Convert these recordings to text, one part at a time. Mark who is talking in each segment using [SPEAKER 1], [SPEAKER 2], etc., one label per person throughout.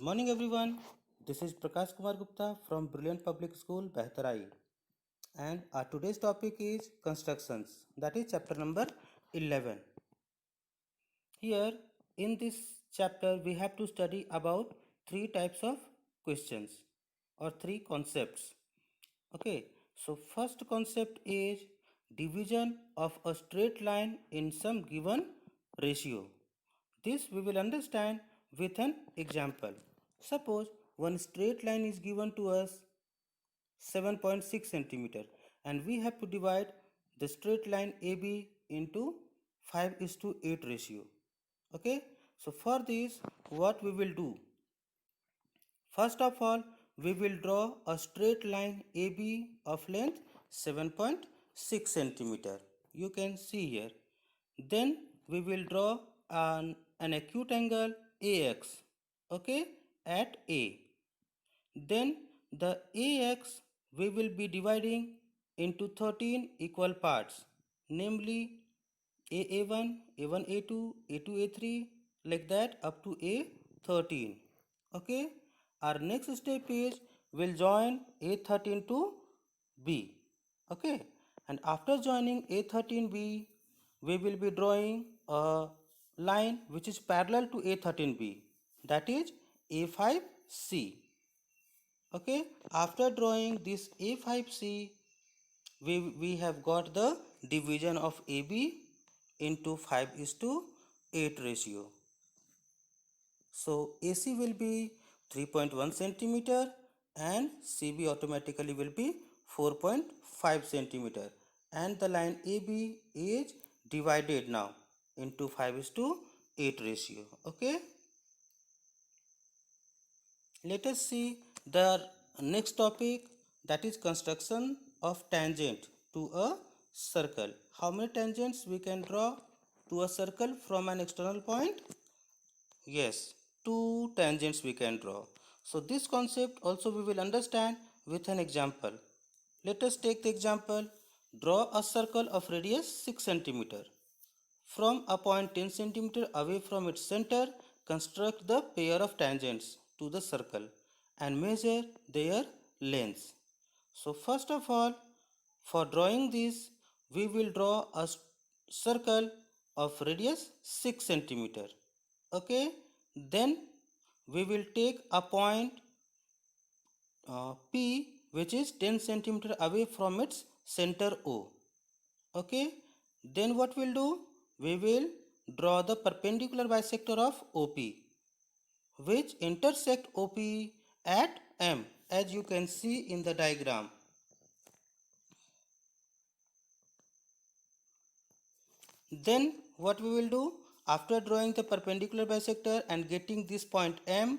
[SPEAKER 1] morning, everyone. This is Prakash Kumar Gupta from Brilliant Public School, Behtarai. And our today's topic is constructions, that is chapter number 11. Here, in this chapter, we have to study about three types of questions or three concepts. Okay, so first concept is division of a straight line in some given ratio. This we will understand with an example. Suppose one straight line is given to us 7.6 centimeter and we have to divide the straight line AB into 5:8 ratio. Okay, so for this what we will do? First of all, we will draw a straight line AB of length 7.6 centimeter. You can see here. Then we will draw an acute angle AX, okay, at A. Then the AX we will be dividing into 13 equal parts, namely AA1, A1, A2, A2, A3, like that up to A13. Okay, our next step is we'll join A13 to B. Okay, and after joining A13B, we will be drawing a line which is parallel to A13B, that is A5C. Okay, after drawing this A5C, we have got the division of AB into 5:8 ratio. So AC will be 3.1 centimeter and CB automatically will be 4.5 centimeter, and the line AB is divided now into 5:8 ratio. Okay, let us see the next topic, that is construction of tangent to a circle. How many tangents we can draw to a circle from an external point? Yes, two tangents we can draw. So this concept also we will understand with an example. Let us take the example. Draw a circle of radius 6 centimeter. From a point 10 centimeter away from its center, construct the pair of tangents to the circle and measure their lengths. So first of all, for drawing this, we will draw a circle of radius 6 centimeter. Okay, then we will take a point P which is 10 centimeter away from its center O. Okay, then what we'll do? We will draw the perpendicular bisector of OP which intersect OP at M, as you can see in the diagram. Then what we will do? After drawing the perpendicular bisector and getting this point M,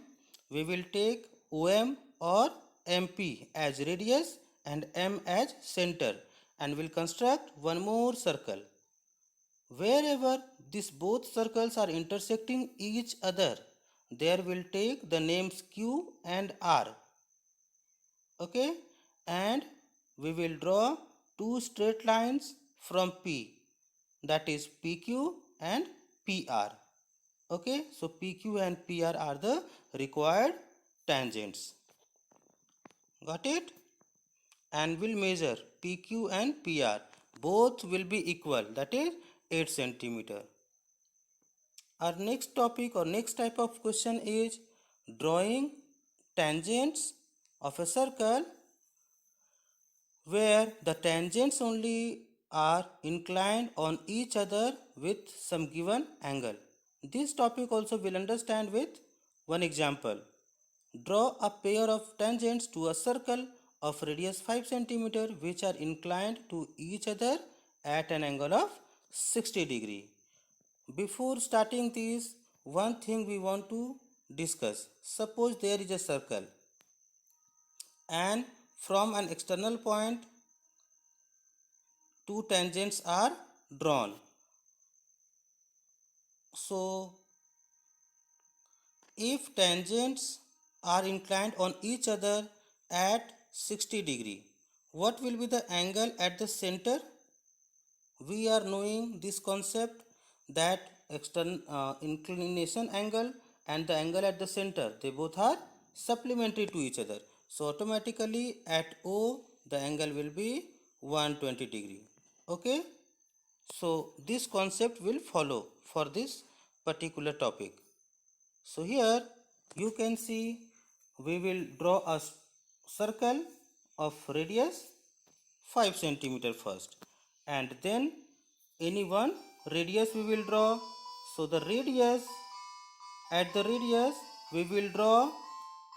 [SPEAKER 1] we will take OM or MP as radius and M as center and will construct one more circle. Wherever these both circles are intersecting each other, there will take the names Q and R. Okay, and we will draw two straight lines from P, that is PQ and PR. Okay, so PQ and PR are the required tangents. Got it? And we'll measure PQ and PR. Both will be equal, that is 8 centimeter. Our next topic or next type of question is drawing tangents of a circle where the tangents only are inclined on each other with some given angle. This topic also will understand with one example. Draw a pair of tangents to a circle of radius 5 cm which are inclined to each other at an angle of 60 degree. Before starting this, one thing we want to discuss. Suppose there is a circle and from an external point two tangents are drawn. So if tangents are inclined on each other at 60 degree, what will be the angle at the center? We are knowing this concept that inclination angle and the angle at the center, they both are supplementary to each other. So automatically at O the angle will be 120 degree. Okay. So this concept will follow for this particular topic. So here you can see we will draw a circle of radius 5 centimeter first, and then any one radius we will draw. So the radius, at the radius we will draw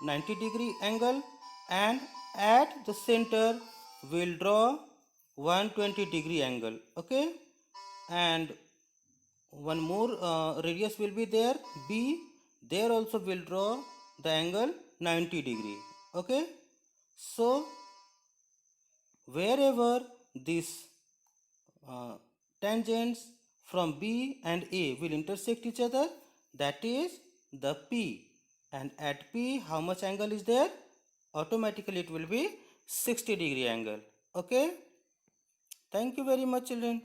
[SPEAKER 1] 90-degree angle, and at the center we will draw 120-degree angle. Okay. And one more radius will be there, B. There also will draw the angle 90-degree. Okay. So wherever these tangents from B and A will intersect each other, that is the P. And at P, how much angle is there? Automatically it will be 60-degree angle. Okay. Thank you very much, children.